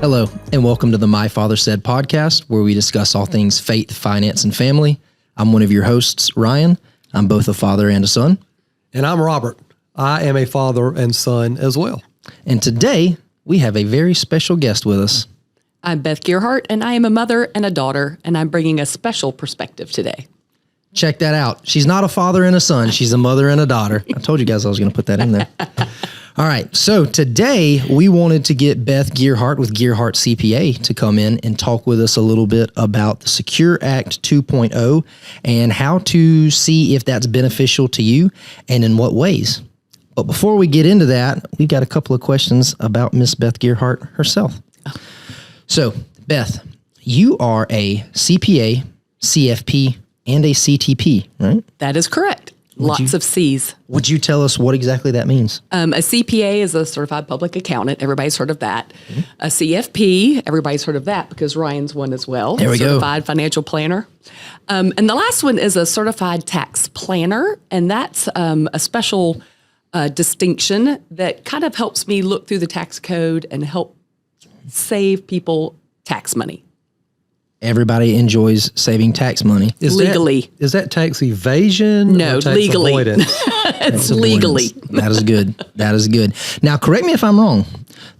Hello, and welcome to the My Father Said podcast, where we discuss all things faith, finance, and family. I'm one of your hosts, Ryan. I'm both a father and a son. And I'm Robert. I am a father and son as well. And today, we have a very special guest with us. I'm Beth Gierhart, and I am a mother and a daughter, and I'm bringing a special perspective today. Check that out. She's not a father and a son. She's a mother and a daughter. I told you guys I was going to put that in there. All right. So today we wanted to get Beth Gierhart with Gierhart CPA to come in and talk with us a little bit about the Secure Act 2.0 and how to see if that's beneficial to you and in what ways. But before we get into that, we've got a couple of questions about Miss Beth Gierhart herself. So, Beth, you are a CPA, CFP, and a CTP, right? That is correct. Lots of C's. Would you tell us what exactly that means? A CPA is a certified public accountant. Everybody's heard of that. Mm-hmm. A CFP, everybody's heard of that because Ryan's one as well. There we go. Certified financial planner. And the last one is a certified tax planner, and that's a special distinction that kind of helps me look through the tax code and help save people tax money. Everybody enjoys saving tax money. Legally. Is that tax evasion? No, or tax legally. Avoidance? It's legally. That is good. That is good. Now, correct me if I'm wrong.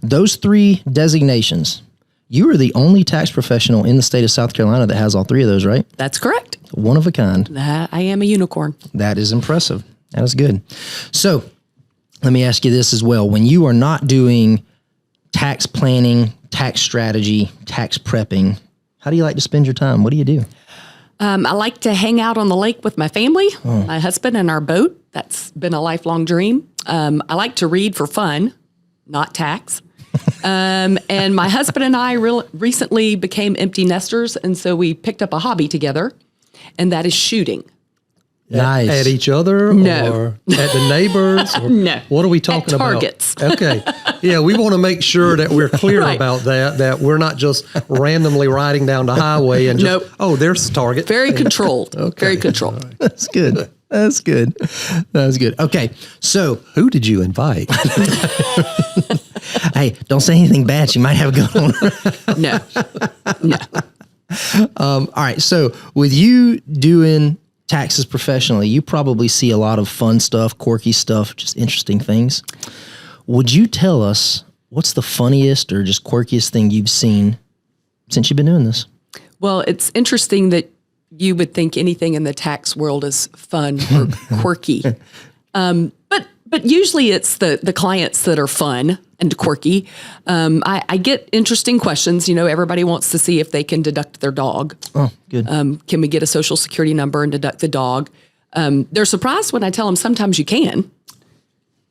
Those three designations, you are the only tax professional in the state of South Carolina that has all three of those, right? That's correct. One of a kind. I am a unicorn. That is impressive. That is good. So let me ask you this as well. When you are not doing tax planning, tax strategy, tax prepping, how do you like to spend your time? What do you do? I like to hang out on the lake with my family, my husband, and our boat. That's been a lifelong dream. I like to read for fun, not tax. And my husband and I recently became empty nesters, and so we picked up a hobby together, and that is shooting. Nice. At each other? No. Or at the neighbors? Or No. What are we talking At targets. about? Okay. Yeah, we want to make sure that we're clear Right. about that we're not just randomly riding down the highway and just, Nope. oh, there's the target. Very controlled. Okay. Very controlled. That's good. That's good. That's good. Okay. So, Who did you invite? hey, don't say anything bad. You might have a good one. No. All right. So with you doing taxes professionally, you probably see a lot of fun stuff, quirky stuff, just interesting things. Would you tell us what's the funniest or just quirkiest thing you've seen since you've been doing this? Well, it's interesting that you would think anything in the tax world is fun or quirky. But usually it's the clients that are fun and quirky. I get interesting questions. You know, everybody wants to see if they can deduct their dog. Oh, good. Can we get a social security number and deduct the dog? They're surprised when I tell them sometimes you can,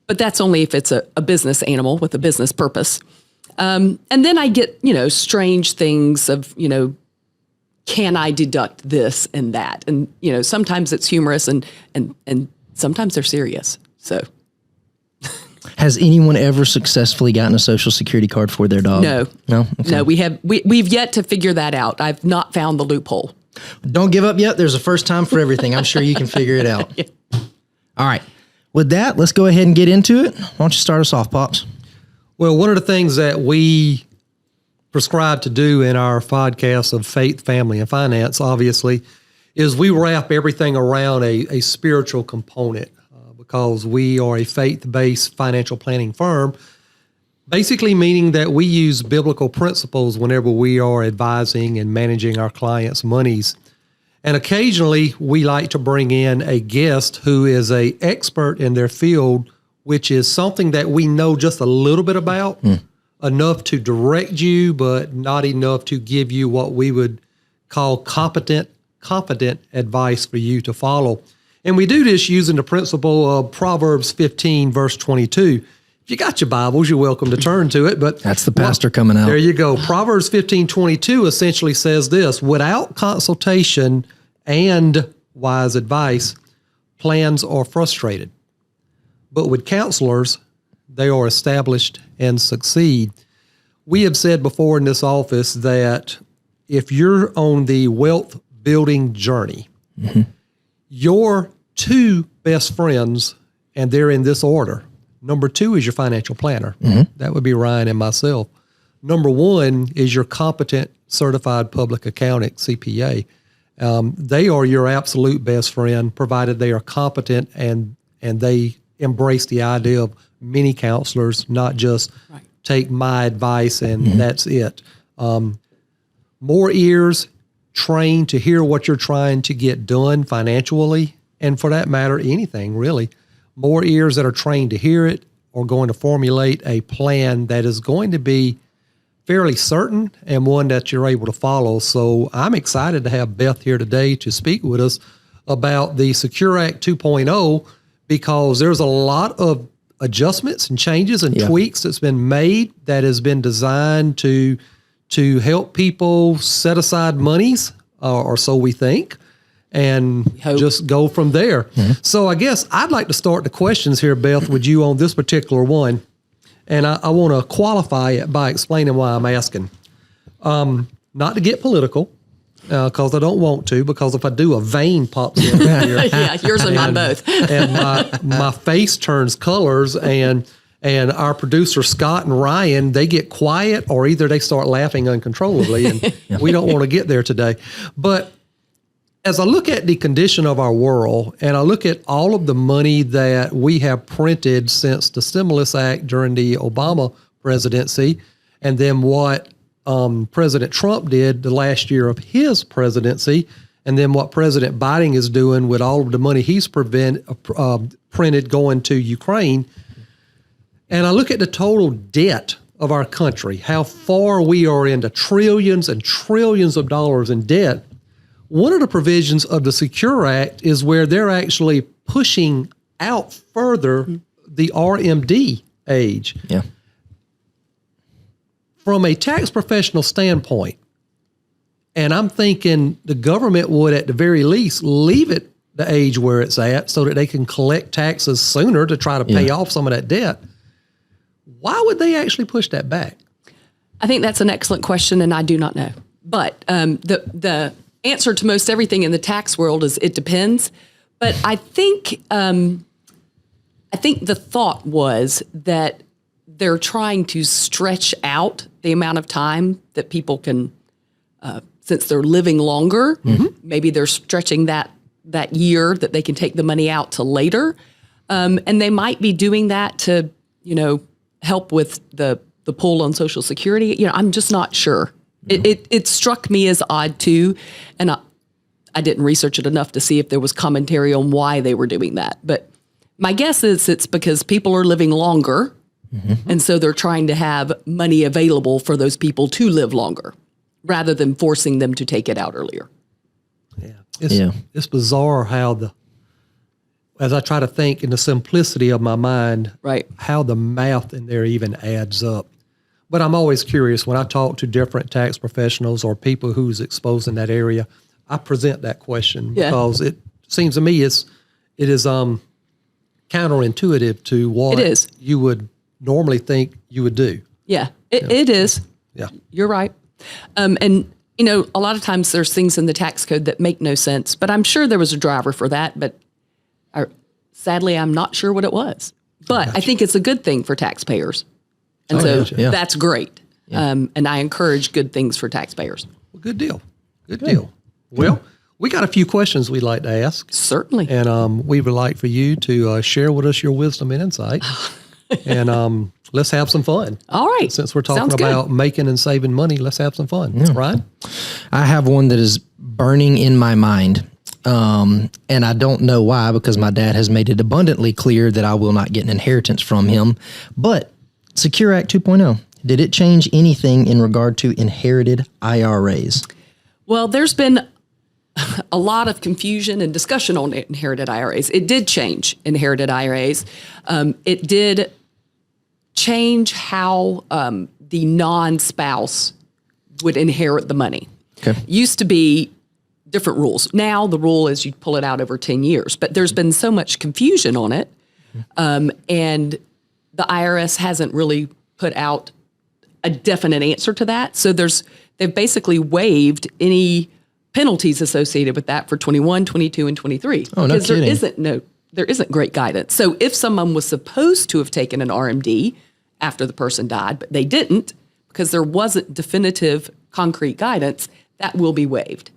but that's only if it's a business animal with a business purpose. And then I get, strange things of, can I deduct this and that? And, sometimes it's humorous and sometimes they're serious. So. Has anyone ever successfully gotten a social security card for their dog? No. No? Okay. No, we've yet to figure that out. I've not found the loophole. Don't give up yet. There's a first time for everything. I'm sure you can figure it out. Yeah. All right. With that, let's go ahead and get into it. Why don't you start us off, Pops? Well, one of the things that we prescribe to do in our podcast of faith, family, and finance, obviously, is we wrap everything around a spiritual component because we are a faith-based financial planning firm, basically meaning that we use biblical principles whenever we are advising and managing our clients' monies. And occasionally, we like to bring in a guest who is an expert in their field, which is something that we know just a little bit about, enough to direct you, but not enough to give you what we would call confident advice for you to follow. And we do this using the principle of Proverbs 15, verse 22. If you got your Bibles, you're welcome to turn to it. But that's the pastor coming out. There you go. Proverbs 15:22 essentially says this: without consultation and wise advice, plans are frustrated. But with counselors, they are established and succeed. We have said before in this office that if you're on the wealth building journey, your two best friends, and they're in this order. Number two is your financial planner. That would be Ryan and myself. Number one is your competent certified public accountant, CPA. They are your absolute best friend, provided they are competent and they embrace the idea of many counselors, not just take my advice and that's it. More ears trained to hear what you're trying to get done financially, and for that matter, anything really. More ears that are trained to hear it are going to formulate a plan that is going to be fairly certain and one that you're able to follow. So I'm excited to have Beth here today to speak with us about the Secure Act 2.0, because there's a lot of adjustments and changes and tweaks that's been made that has been designed to help people set aside monies, or so we think, and just go from there. So I guess I'd like to start the questions here, Beth, with you on this particular one. And I want to qualify it by explaining why I'm asking. Not to get political, because I don't want to, because if I do, a vein pops in here. Yeah, yours and mine both. And my face turns colors, and our producer, Scott and Ryan, they get quiet, or either they start laughing uncontrollably, and we don't want to get there today. But as I look at the condition of our world, and I look at all of the money that we have printed since the Stimulus Act during the Obama presidency, and then what President Trump did the last year of his presidency, and then what President Biden is doing with all of the money he's printed going to Ukraine, and I look at the total debt of our country, how far we are into trillions and trillions of dollars in debt. One of the provisions of the Secure Act is where they're actually pushing out further the RMD age. Yeah. From a tax professional standpoint, and I'm thinking the government would at the very least leave it the age where it's at so that they can collect taxes sooner to try to pay off some of that debt. Why would they actually push that back? I think that's an excellent question, and I do not know. But the answer to most everything in the tax world is it depends. But I think the thought was that they're trying to stretch out the amount of time that people can, since they're living longer, maybe they're stretching that year that they can take the money out to later. And they might be doing that to, help with the pull on Social Security. I'm just not sure. It struck me as odd too, and I didn't research it enough to see if there was commentary on why they were doing that. But my guess is it's because people are living longer, and so they're trying to have money available for those people to live longer, rather than forcing them to take it out earlier. It's bizarre how as I try to think in the simplicity of my mind, how the math in there even adds up. But I'm always curious when I talk to different tax professionals or people who's exposed in that area, I present that question because it seems to me it is counterintuitive to what you would normally think you would do. Yeah, it is. Yeah. You're right. And, a lot of times there's things in the tax code that make no sense, but I'm sure there was a driver for that. But sadly, I'm not sure what it was. But I think it's a good thing for taxpayers. And that's great. Yeah. And I encourage good things for taxpayers. Well, good deal. Good deal. Well, we got a few questions we'd like to ask. Certainly. And we would like for you to share with us your wisdom and insight. And let's have some fun. All right. Since we're talking about making and saving money, let's have some fun. Yeah. Ryan? I have one that is burning in my mind. And I don't know why, because my dad has made it abundantly clear that I will not get an inheritance from him. But Secure Act 2.0, did it change anything in regard to inherited IRAs? Well, there's been a lot of confusion and discussion on inherited IRAs. It did change inherited IRAs. It did change how the non-spouse would inherit the money. Okay. Used to be different rules. Now the rule is you pull it out over 10 years, but there's been so much confusion on it. And the IRS hasn't really put out a definite answer to that. So they've basically waived any penalties associated with that for 21, 22, and 23. Oh, no kidding. There isn't great guidance. So if someone was supposed to have taken an RMD after the person died, but they didn't because there wasn't definitive concrete guidance, that will be waived.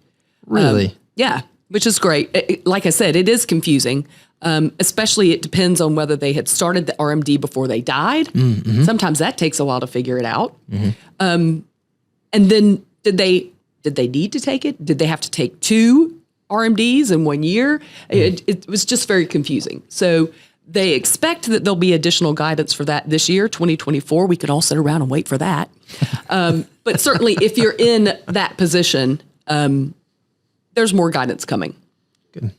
Really? Yeah, which is great. Like I said, it is confusing. Especially it depends on whether they had started the RMD before they died. Mm-hmm. Sometimes that takes a while to figure it out. Mm-hmm. And then did they need to take it? Did they have to take 2 RMDs in 1 year? It was just very confusing. So they expect that there'll be additional guidance for that this year, 2024. We could all sit around and wait for that. But certainly if you're in that position, there's more guidance coming. Good.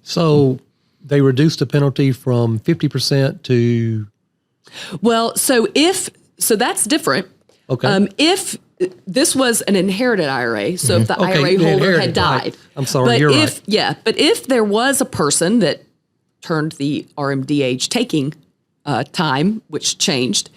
So they reduced the penalty from 50% to... Well, so that's different. Okay. If this was an inherited IRA, so if the IRA the holder had inherited, died. right. I'm sorry, you're right. Yeah, but if there was a person that turned the RMD age taking time, which changed,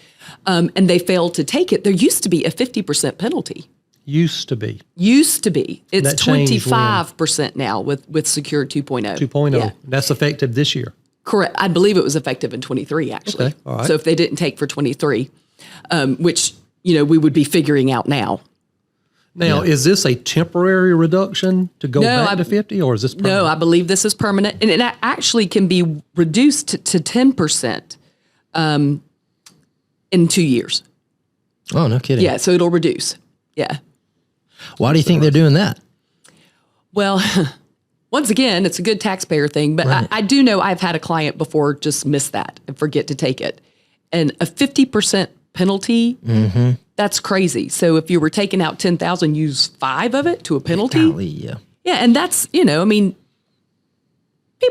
and they failed to take it, there used to be a 50% penalty. Used to be. It's That changed 25% now with Secure 2.0. 2.0. Yeah. That's effective this year. Correct. I believe it was effective in 23, actually. Okay, all right. So if they didn't take for 23, which, we would be figuring out now. Now, is this a temporary reduction to go back to 50, or is this permanent? No, I believe this is permanent. And it actually can be reduced to 10% in 2 years. Oh, no kidding. Yeah, so it'll reduce. Yeah. Why do you think they're doing that? Well, once again, it's a good taxpayer thing, but Right. I do know I've had a client before just miss that and forget to take it. And a 50% penalty, that's crazy. So if you were taking out 10,000, use 5 of it to a penalty. Golly, yeah. Yeah, and that's, people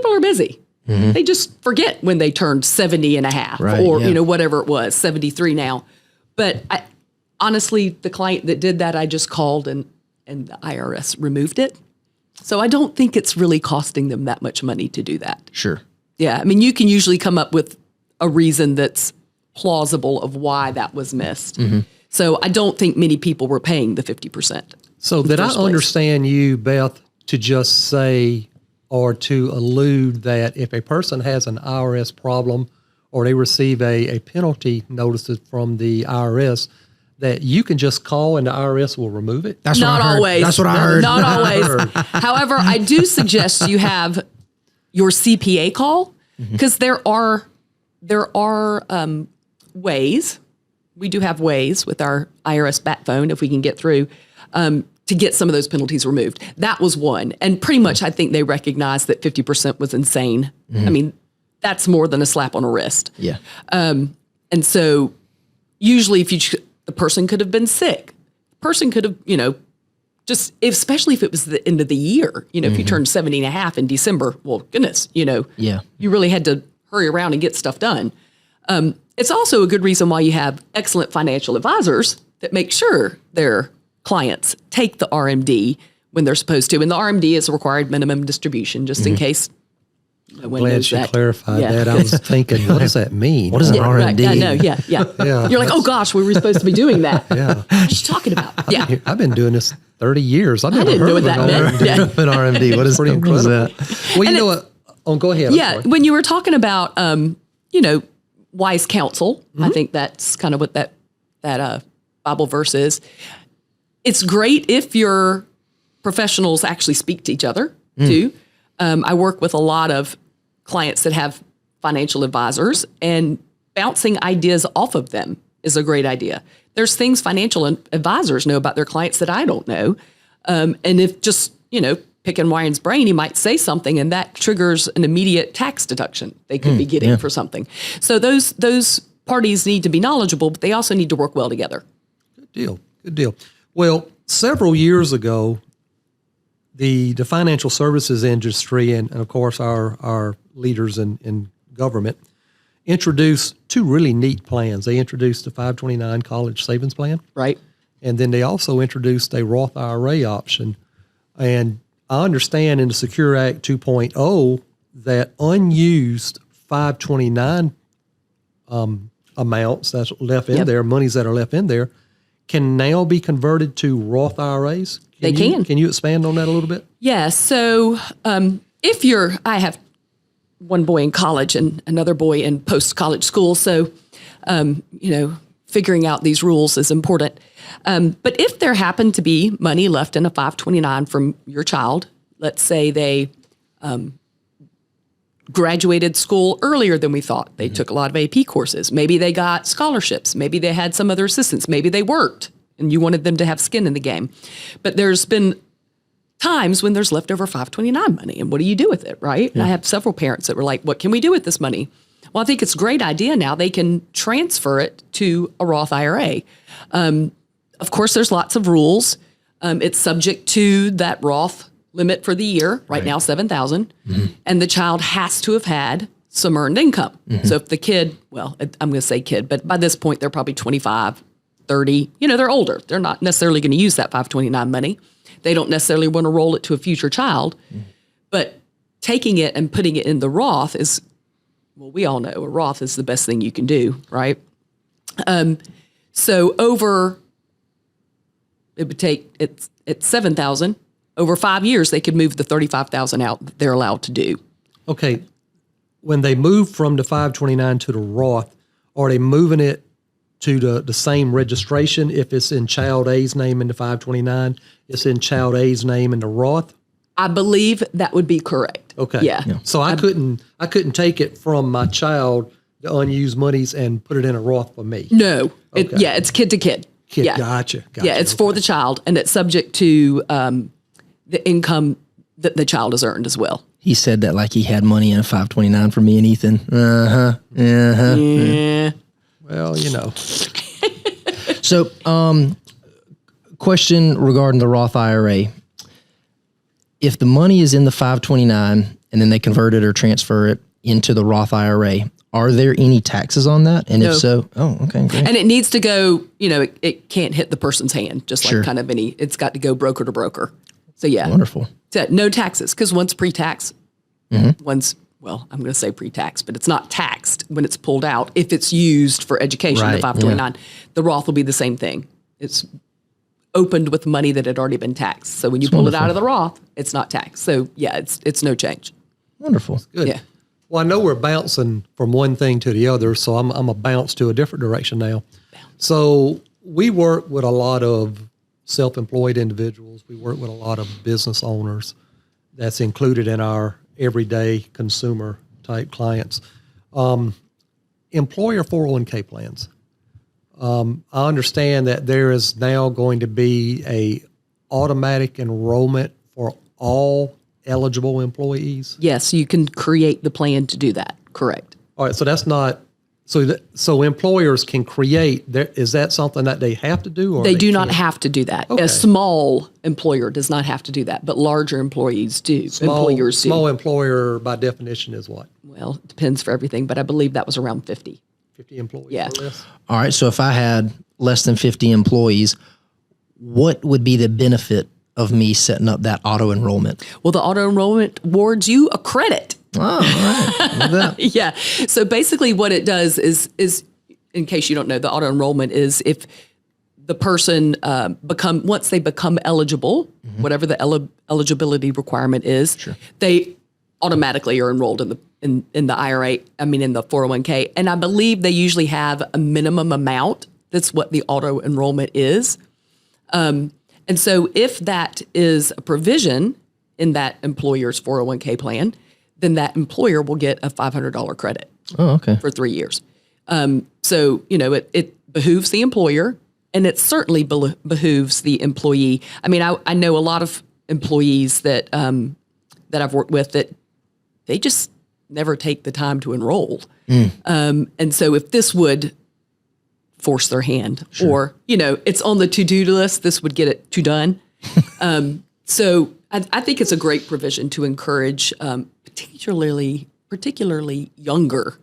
are busy. They just forget when they turned 70 and a half Right, or, yeah. whatever it was, 73 now. But honestly, the client that did that, I just called and the IRS removed it. So I don't think it's really costing them that much money to do that. Sure. Yeah, I mean, you can usually come up with a reason that's plausible of why that was missed. So I don't think many people were paying the 50%. So did I first place. understand you, Beth, to just say or to allude that if a person has an IRS problem or they receive a penalty notice from the IRS, that you can just call and the IRS will remove it? That's what Not I heard. always. That's what I heard. Not always. However, I do suggest you have your CPA call because there are ways. We do have ways with our IRS bat phone if we can get through to get some of those penalties removed. That was one, and pretty much I think they recognized that 50% was insane. I mean, that's more than a slap on a wrist. Yeah. And so usually if the person could have been sick, the person could have, just especially if it was the end of the year, if you turned 70 and a half in December, well, goodness, Yeah. you really had to hurry around and get stuff done. It's also a good reason why you have excellent financial advisors that make sure their clients take the RMD when they're supposed to. And the RMD is a required minimum distribution, just in case no one Glad knows you that. clarified Yeah. that. I was thinking, what does that mean? What is an Yeah, right. R&D? Yeah, no, yeah. Yeah, You're like, oh gosh, we were supposed to be doing that. Yeah. What are you talking about? Yeah. I've been doing this 30 years. I've never didn't heard know of what an that meant. RMD. Yeah. An R&D. What is Pretty what is incredible. that? Well, you know what? Oh, go ahead. I'm Yeah, sorry. when you were talking about, wise counsel, I think that's kind of what that Bible verse is. It's great if your professionals actually speak to each other too. I work with a lot of clients that have financial advisors, and bouncing ideas off of them is a great idea. There's things financial advisors know about their clients that I don't know. And if just, picking Ryan's brain, he might say something and that triggers an immediate tax deduction they could be getting for something. So those parties need to be knowledgeable, but they also need to work well together. Good deal. Well, several years ago, the financial services industry and of course our leaders in government introduced 2 really neat plans. They introduced the 529 college savings plan, Right. and then they also introduced a Roth IRA option. And I understand in the Secure Act 2.0 that unused 529 amounts that's left in there, monies that are left in there, can now be converted to Roth IRAs. They can. Can you expand on that a little bit? Yeah. So I have one boy in college and another boy in post-college school. So, figuring out these rules is important. But if there happened to be money left in a 529 from your child, let's say they graduated school earlier than we thought. They took a lot of AP courses. Maybe they got scholarships. Maybe they had some other assistance. Maybe they worked and you wanted them to have skin in the game. But there's been times when there's leftover 529 money, and what do you do with it, right? And I have several parents that were like, what can we do with this money? Well, I think it's a great idea now. They can transfer it to a Roth IRA. Of course, there's lots of rules. It's subject to that Roth limit for the year, right now $7,000, and the child has to have had some earned income. So if the kid, well, I'm going to say kid, but by this point, they're probably 25, 30, they're older. They're not necessarily going to use that 529 money. They don't necessarily want to roll it to a future child, but taking it and putting it in the Roth is, well, we all know a Roth is the best thing you can do, right? So it would take, it's $7,000. Over 5 years, they could move the $35,000 out that they're allowed to do. Okay. When they move from the 529 to the Roth, are they moving it to the same registration? If it's in child A's name in the 529, it's in child A's name in the Roth? I believe that would be correct. Okay. Yeah. So I couldn't take it from my child, the unused monies, and put it in a Roth for me. No. Okay. It's kid to kid. Yeah. Gotcha. Yeah, it's for the child, and it's subject to the income that the child has earned as well. He said that like he had money in a 529 for me and Ethan. Yeah. Well, So, question regarding the Roth IRA. If the money is in the 529 and then they convert it or transfer it into the Roth IRA, are there any taxes on that? And No. if so, okay, great. And it needs to go, it can't hit the person's hand, just like kind of it's got to go broker to broker. So yeah. Wonderful. So no taxes, because one's pre-tax, one's, well, I'm going to say pre-tax, but it's not taxed when it's pulled out. If it's used for education, Right, the 529, the Roth will be the same thing. It's opened with money that had already been taxed. So when you pull it out of the Roth, it's not taxed. So yeah, it's no change. Wonderful. good. Yeah. Well, I know we're bouncing from one thing to the other, so I'm a bounce to a different direction now. So we work with a lot of self-employed individuals. We work with a lot of business owners. That's included in our everyday consumer type clients. Employer 401k plans. I understand that there is now going to be a automatic enrollment for all eligible employees. Yes, you can create the plan to do that. Correct. All right, so that's not so employers can create. Is that something that they have to do, or They do not can't? have to do that. Okay. A small employer does not have to do that, but larger employees do. Employers do. Small employer by definition is what? Well, it depends for everything, but I believe that was around 50. 50 employees Yeah. or less? All right. So if I had less than 50 employees, what would be the benefit of me setting up that auto enrollment? Well, the auto enrollment awards you a credit. Oh, all right. Love that. Yeah. So basically what it does is in case you don't know, the auto enrollment is if the person once they become eligible, whatever the eligibility requirement is, they automatically are enrolled in the IRA, in the 401k. And I believe they usually have a minimum amount. That's what the auto enrollment is. And so if that is a provision in that employer's 401k plan, then that employer will get a $500 credit Oh, okay. for 3 years. So, it behooves the employer, and it certainly behooves the employee. I know a lot of employees that I've worked with that they just never take the time to enroll. And so if this would force their hand or, it's on the to-do list, this would get it to done. So I think it's a great provision to encourage particularly younger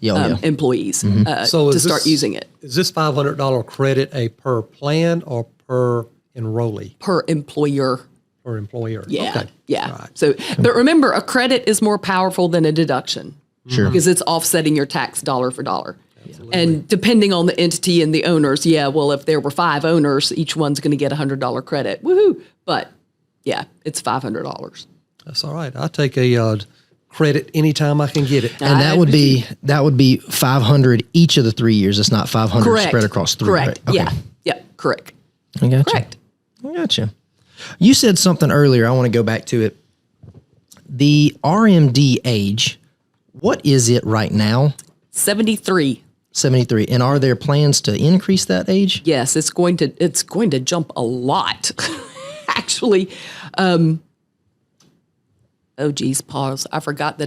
employees to start using it. Is this $500 credit a per plan or per enrollee? Per employer. Per employer? Yeah. Okay. Yeah. All right. So, but remember, a credit is more powerful than a deduction. Sure. Because it's offsetting your tax dollar for dollar. And depending on the entity and the owners, if there were 5 owners, each one's going to get a $100 credit. Woohoo! But yeah, it's $500. That's all right. I take a credit anytime I can get it. And that would be 500 each of the 3 years. It's not 500 Correct. spread across 3. Correct. Right? Okay. Yeah. Yep. Correct. I got Correct. you. I got you. You said something earlier. I want to go back to it. The RMD age, what is it right now? 73. 73. And are there plans to increase that age? Yes, it's going to jump a lot. Actually, oh geez, pause. I forgot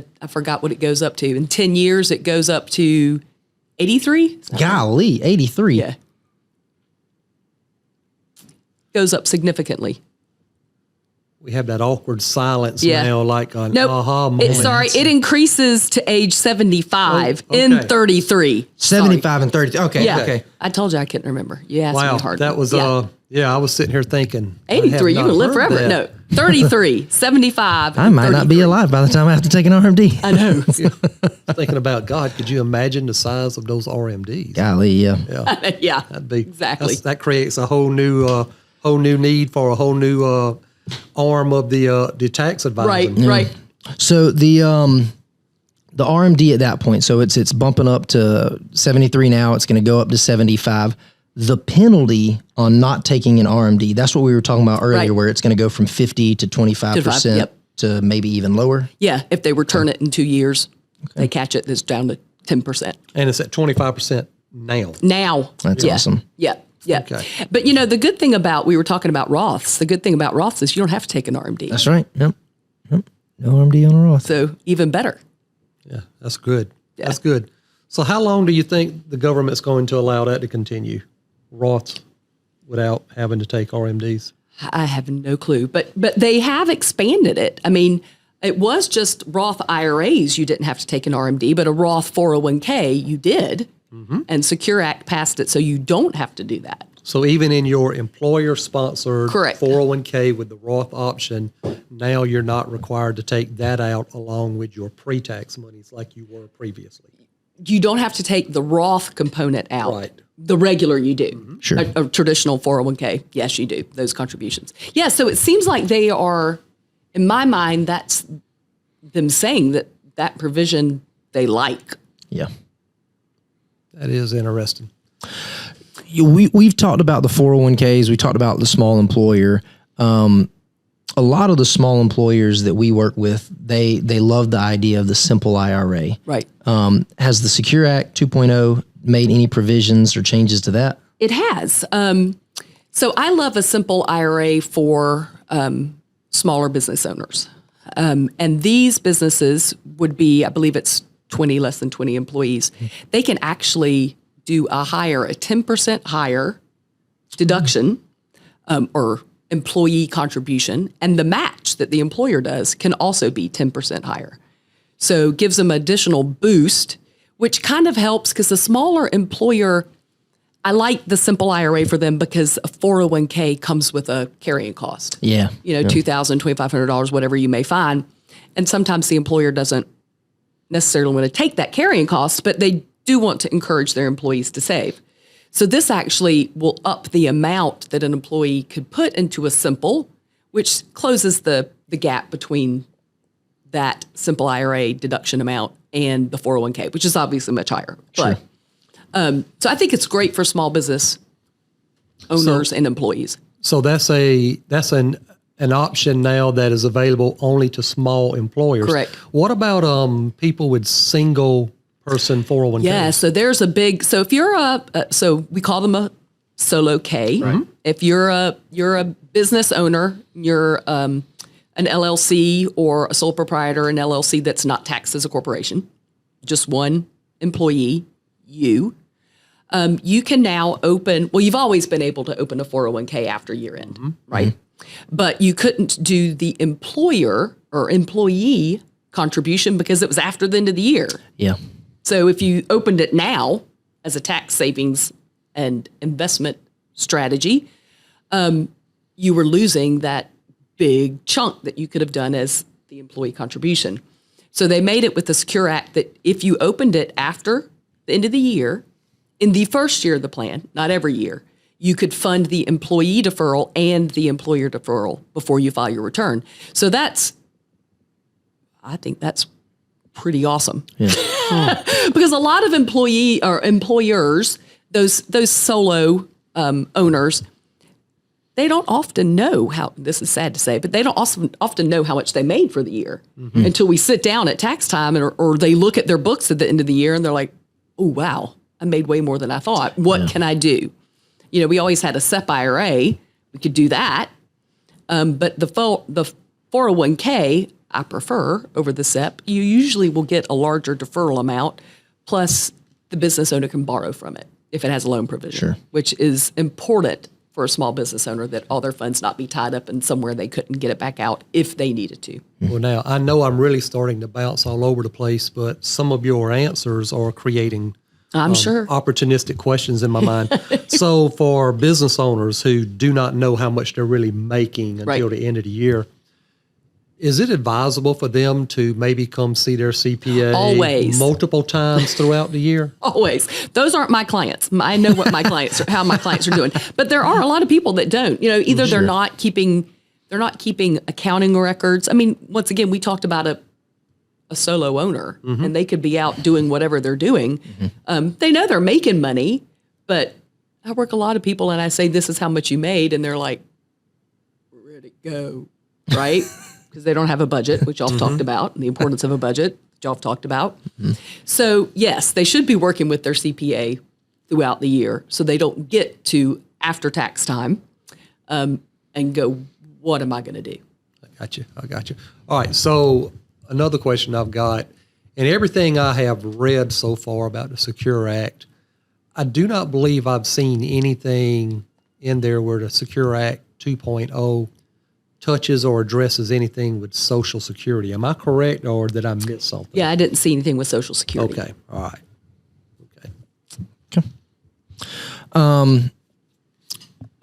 what it goes up to. In 10 years, it goes up to 83. Golly, 83. Yeah, goes up significantly. We have that awkward silence Yeah. now, like an Nope. aha moment. It increases to age 75 Oh, okay. in 33. 75 and 30. Okay, Yeah. okay. I told you I couldn't remember. You asked Wow, me hard. that was, I was sitting here thinking. I have 83. You not can live heard forever. that. No, 33, 75. I might not be alive by the time I have to take an RMD. I know. Thinking about, God, could you imagine the size of those RMDs? Golly, yeah. Yeah, That'd be, exactly. That creates a whole new need for a whole new arm of the tax advisor. Right, right. So the RMD at that point, so it's bumping up to 73 now. It's going to go up to 75. The penalty on not taking an RMD, that's what we were talking about earlier, Right. where it's going to go from 50 to 25% Yep. to maybe even lower. Yeah, if they return it in 2 years, they catch it, it's down to 10%. And it's at 25% now. Now. That's yeah. awesome. Yeah. Yeah. Okay. But the good thing about, we were talking about Roths, the good thing about Roths is you don't have to take an RMD. That's right. Yep. No RMD on a Roth. So even better. Yeah, that's good. Yeah. That's good. So how long do you think the government's going to allow that to continue, Roths, without having to take RMDs? I have no clue, but they have expanded it. I mean, it was just Roth IRAs you didn't have to take an RMD, but a Roth 401k you did. And Secure Act passed it, so you don't have to do that. So even in your employer-sponsored Correct. 401k with the Roth option, now you're not required to take that out along with your pre-tax monies like you were previously. You don't have to take the Roth component out. Right. The regular you do. Sure. A traditional 401k, yes, you do, those contributions. Yeah, so it seems like they are, in my mind, that's them saying that provision they like. Yeah. That is interesting. We've talked about the 401ks. We talked about the small employer. A lot of the small employers that we work with, they love the idea of the simple IRA. Right. Has the Secure Act 2.0 made any provisions or changes to that? It has. So I love a simple IRA for smaller business owners. And these businesses would be, I believe it's less than 20 employees. They can actually do a 10% higher deduction or employee contribution. And the match that the employer does can also be 10% higher. So it gives them additional boost, which kind of helps because the smaller employer, I like the simple IRA for them because a 401k comes with a carrying cost. Yeah. $2,000, $2,500, whatever you may find. And sometimes the employer doesn't necessarily want to take that carrying cost, but they do want to encourage their employees to save. So this actually will up the amount that an employee could put into a simple, which closes the gap between that simple IRA deduction amount and the 401k, which is obviously much higher. Sure. But so I think it's great for small business owners and employees. So that's an option now that is available only to small employers. Correct. What about people with single person 401k? Yeah, so there's so if you're so we call them a solo K. Right. If you're a business owner, you're an LLC or a sole proprietor, an LLC that's not taxed as a corporation, just one employee, you can now open, well, you've always been able to open a 401k after year end, right? But you couldn't do the employer or employee contribution because it was after the end of the year. Yeah. So if you opened it now as a tax savings and investment strategy, you were losing that big chunk that you could have done as the employee contribution. So they made it with the Secure Act that if you opened it after the end of the year, in the first year of the plan, not every year, you could fund the employee deferral and the employer deferral before you file your return. So I think that's pretty awesome. Yeah. Because a lot of employers, those solo owners, they don't often know how, this is sad to say, but they don't often know how much they made for the year until we sit down at tax time or they look at their books at the end of the year and they're like, oh, wow, I made way more than I thought. What can I do? You know, we always had a SEP IRA. We could do that. But the 401k, I prefer over the SEP. You usually will get a larger deferral amount, plus the business owner can borrow from it if it has a loan provision, which is important for a small business owner, that all their funds not be tied up in somewhere they couldn't get it back out if they needed to. Well, now, I know I'm really starting to bounce all over the place, but some of your answers are creating I'm sure opportunistic questions in my mind. So for business owners who do not know how much they're really making until the end of the year, is it advisable for them to maybe come see their CPA Always. multiple times throughout the year? Always. Those aren't my clients. I know what my clients are, how my clients are doing. But there are a lot of people that don't. You know, either they're not keeping accounting records. I mean, once again, we talked about a solo owner, and they could be out doing whatever they're doing. They know they're making money, but I work a lot of people, and I say, "This is how much you made," and they're like, "Where'd it go?" Right? Because they don't have a budget, which y'all have talked about, and the importance of a budget, which y'all have talked about. So, yes, they should be working with their CPA throughout the year so they don't get to after tax time and go, what am I going to do? I got you. All right, so another question I've got, and everything I have read so far about the Secure Act, I do not believe I've seen anything in there where the Secure Act 2.0 touches or addresses anything with Social Security. Am I correct, or did I miss something? Yeah, I didn't see anything with Social Security. Okay, all right. Okay.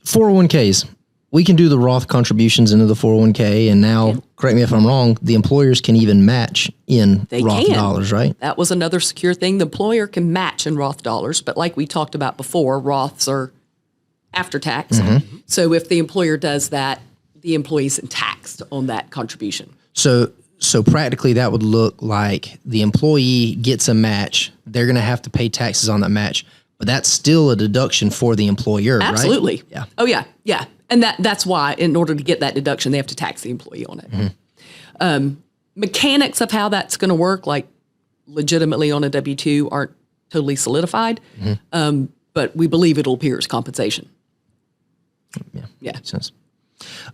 401ks. We can do the Roth contributions into the 401k, and now, correct me if I'm wrong, the employers can even match in Roth dollars, right? That was another secure thing. The employer can match in Roth dollars, but like we talked about before, Roths are after tax. So if the employer does that, the employee's taxed on that contribution. So practically that would look like the employee gets a match. They're going to have to pay taxes on that match, but that's still a deduction for the employer, right? Absolutely. Yeah. Oh, yeah. Yeah. And that's why, in order to get that deduction, they have to tax the employee on it. Mechanics of how that's going to work, like legitimately on a W-2, aren't totally solidified, but we believe it'll appear as compensation. Yeah. Makes sense.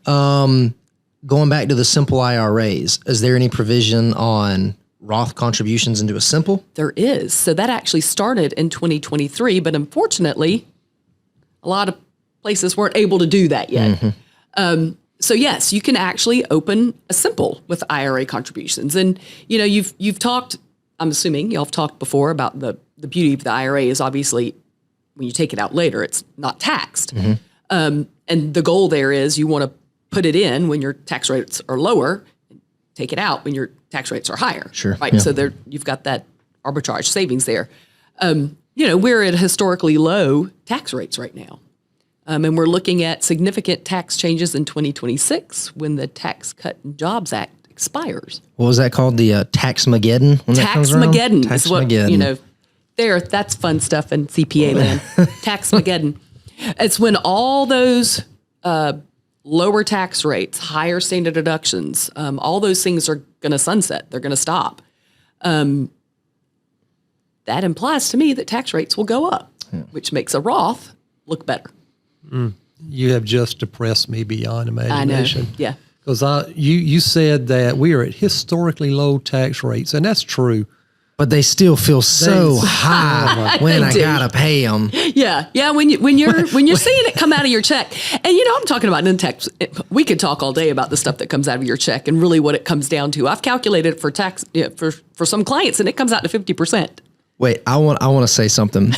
Going back to the simple IRAs, is there any provision on Roth contributions into a simple? There is. So that actually started in 2023, but unfortunately, a lot of places weren't able to do that yet. So yes, you can actually open a simple with IRA contributions. And, you know, you've talked, I'm assuming y'all have talked before about the beauty of the IRA is obviously when you take it out later, it's not taxed. And the goal there is you want to put it in when your tax rates are lower, take it out when your tax rates are higher. Sure. Right. Yeah. So you've got that arbitrage savings there. You know, we're at historically low tax rates right now. And we're looking at significant tax changes in 2026 when the Tax Cut and Jobs Act expires. What was that called? The Tax-mageddon? Tax-mageddon is what, you know, that's fun stuff in CPA land. Tax-mageddon. It's when all those lower tax rates, higher standard deductions, all those things are going to sunset. They're going to stop. That implies to me that tax rates will go up, which makes a Roth look better. You have just depressed me beyond imagination. I know. Yeah. Because you said that we are at historically low tax rates, and that's true. But they still feel so high when I gotta pay them. Yeah, yeah. When you're seeing it come out of your check, and you know I'm talking about in tax. We could talk all day about the stuff that comes out of your check and really what it comes down to. I've calculated for tax for some clients, and it comes out to 50%. Wait, I want to say something.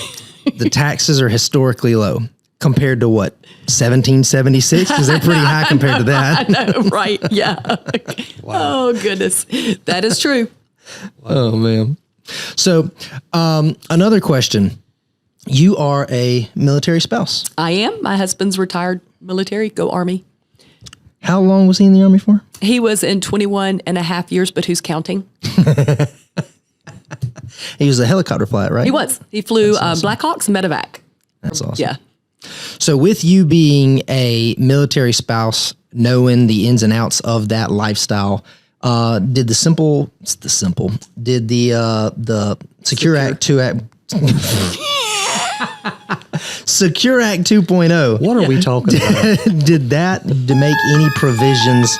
The taxes are historically low compared to what, 1776? Because they're pretty high compared to that. I know, right? Yeah. Wow. Oh goodness, that is true. Oh man. So, another question. You are a military spouse. I am. My husband's retired military. Go Army. How long was he in the Army for? He was in 21 and a half years, but who's counting? He was a helicopter pilot, right? He was. He flew Blackhawks and medevac. That's awesome. Yeah. So with you being a military spouse, knowing the ins and outs of that lifestyle, did the Secure Act 2 Act Secure Act 2.0. What are we talking about? Did that to make any provisions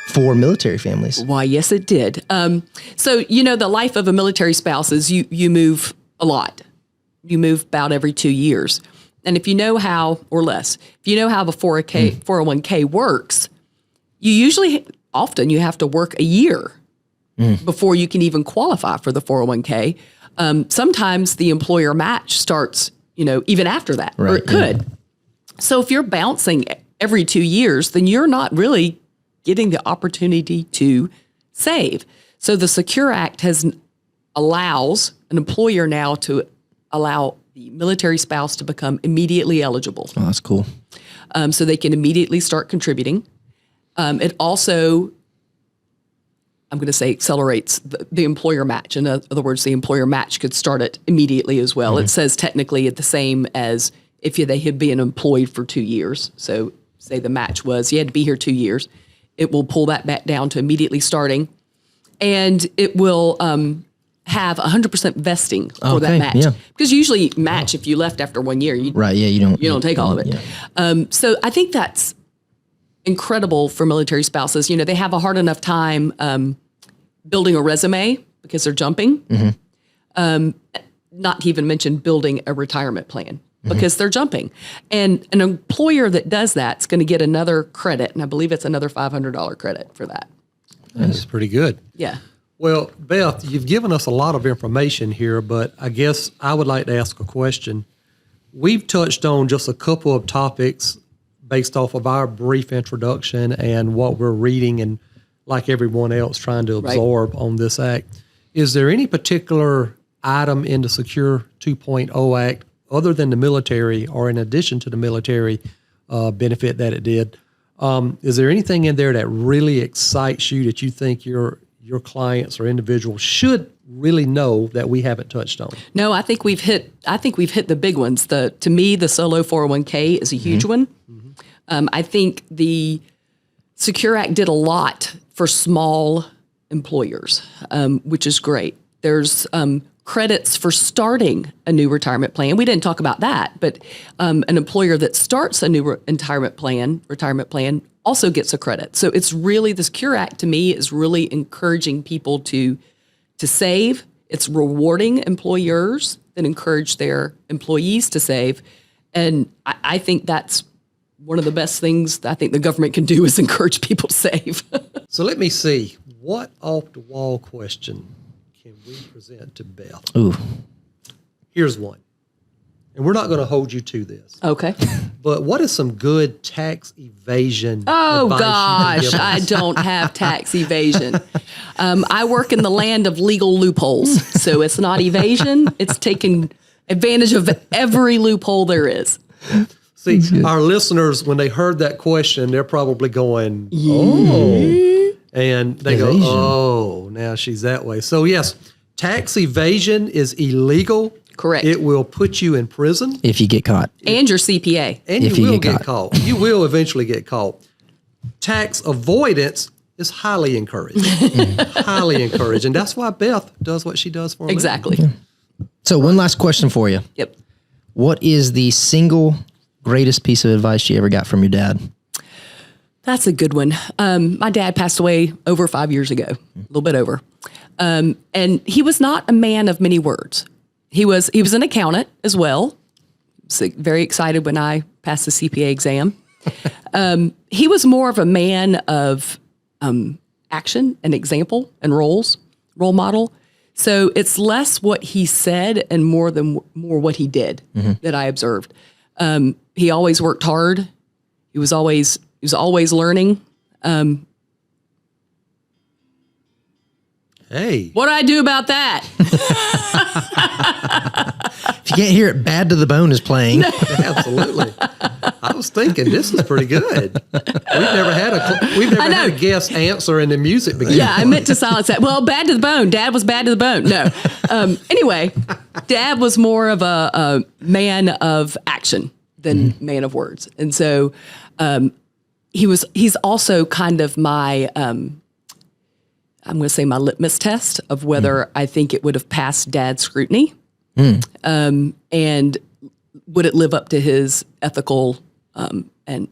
for military families? Why, yes, it did. So, the life of a military spouse is you move a lot. You move about every 2 years. And if you know how, or less, if you know how the 401k works, often you have to work a year before you can even qualify for the 401k. Sometimes the employer match starts, even after that, or it could. So if you're bouncing every 2 years, then you're not really getting the opportunity to save. So the Secure Act allows an employer now to allow the military spouse to become immediately eligible. Oh, that's cool. So they can immediately start contributing. It also, I'm going to say, accelerates the employer match. In other words, the employer match could start it immediately as well. Mm-hmm. It says technically the same as if they had been employed for 2 years. So say the match was you had to be here 2 years. It will pull that back down to immediately starting. And it will have 100% vesting for that match. Yeah. Because usually match, if you left after 1 year, you don't take all of it. Yeah. So I think that's incredible for military spouses. They have a hard enough time building a resume because they're jumping. Mm-hmm. Not to even mention building a retirement plan because they're jumping. And an employer that does that is going to get another credit, and I believe it's another $500 credit for that. That's pretty good. Yeah. Well, Beth, you've given us a lot of information here, but I guess I would like to ask a question. We've touched on just a couple of topics based off of our brief introduction and what we're reading and, like everyone else, trying to absorb on this act. Is there any particular item in the Secure 2.0 Act other than the military or in addition to the military benefit that it did? Is there anything in there that really excites you that you think your clients or individuals should really know that we haven't touched on? No, I think we've hit the big ones. To me, the solo 401k is a huge one. Mm-hmm. I think the Secure Act did a lot for small employers, which is great. There's credits for starting a new retirement plan. We didn't talk about that, but an employer that starts a new retirement plan also gets a credit. So it's really, the Secure Act to me is really encouraging people to save. It's rewarding employers that encourage their employees to save. And I think that's one of the best things I think the government can do is encourage people to save. So let me see. What off-the-wall question can we present to Beth? Ooh. Here's one. And we're not going to hold you to this. Okay. But what is some good tax evasion Oh, advice gosh, you can give us? I don't have tax evasion. I work in the land of legal loopholes. So it's not evasion. It's taking advantage of every loophole there is. See, our listeners, when they heard that question, they're probably going, oh. And they Evasion. go, oh, now she's that way. So, yes, tax evasion is illegal. Correct. It will put you in prison. If you get caught. And your CPA. And If you you will get get caught. You will eventually get caught. Tax avoidance is highly encouraged. Highly encouraged. And that's why Beth does what she does for a living. Exactly. So one last question for you. Yep. What is the single greatest piece of advice you ever got from your dad? That's a good one. My dad passed away over 5 years ago, a little bit over. And he was not a man of many words. He was an accountant as well. So very excited when I passed the CPA exam. He was more of a man of action and example and role model. So it's less what he said and more what he did that I observed. He always worked hard. He was always learning. Hey. What do I do about that? If you can't hear it, Bad to the Bone is playing. Absolutely. I was thinking this is pretty good. We've never had a guest answer and the music begins. Yeah, I meant to silence that. Well, bad to the bone. Dad was bad to the bone. No. Anyway, Dad was more of a man of action than man of words. And so he's also kind of my, I'm going to say my litmus test of whether I think it would have passed Dad's scrutiny. And would it live up to his ethical and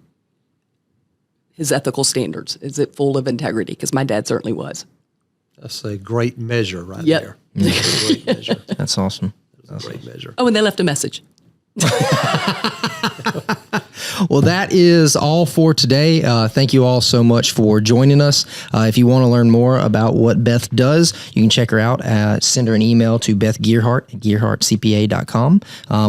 his ethical standards? Is it full of integrity? Because my dad certainly was. That's a great measure right Yep. there. That's a great measure. That's awesome. That's a great measure. Oh, and they left a message. Well, that is all for today. Thank you all so much for joining us. If you want to learn more about what Beth does, you can check her out. Send her an email to Beth Gierhart at GierhartCPA.com.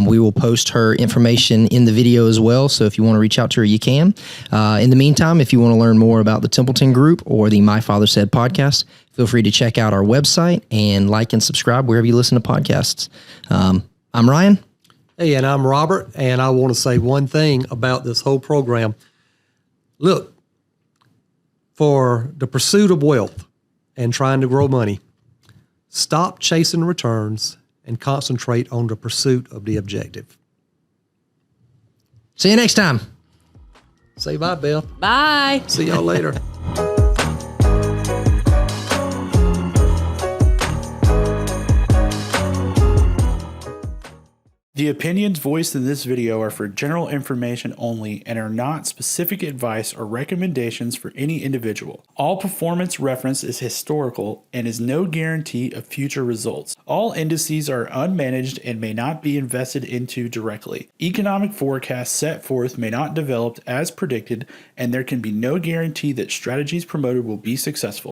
We will post her information in the video as well, so if you want to reach out to her, you can. In the meantime, if you want to learn more about the Templeton Group or the My Father Said podcast, feel free to check out our website and like and subscribe wherever you listen to podcasts. I'm Ryan. Hey, and I'm Robert, and I want to say one thing about this whole program. Look, for the pursuit of wealth and trying to grow money, stop chasing returns and concentrate on the pursuit of the objective. See you next time. Say bye, Beth. Bye. See y'all later. The opinions voiced in this video are for general information only and are not specific advice or recommendations for any individual. All performance reference is historical and is no guarantee of future results. All indices are unmanaged and may not be invested into directly. Economic forecasts set forth may not develop as predicted, and there can be no guarantee that strategies promoted will be successful.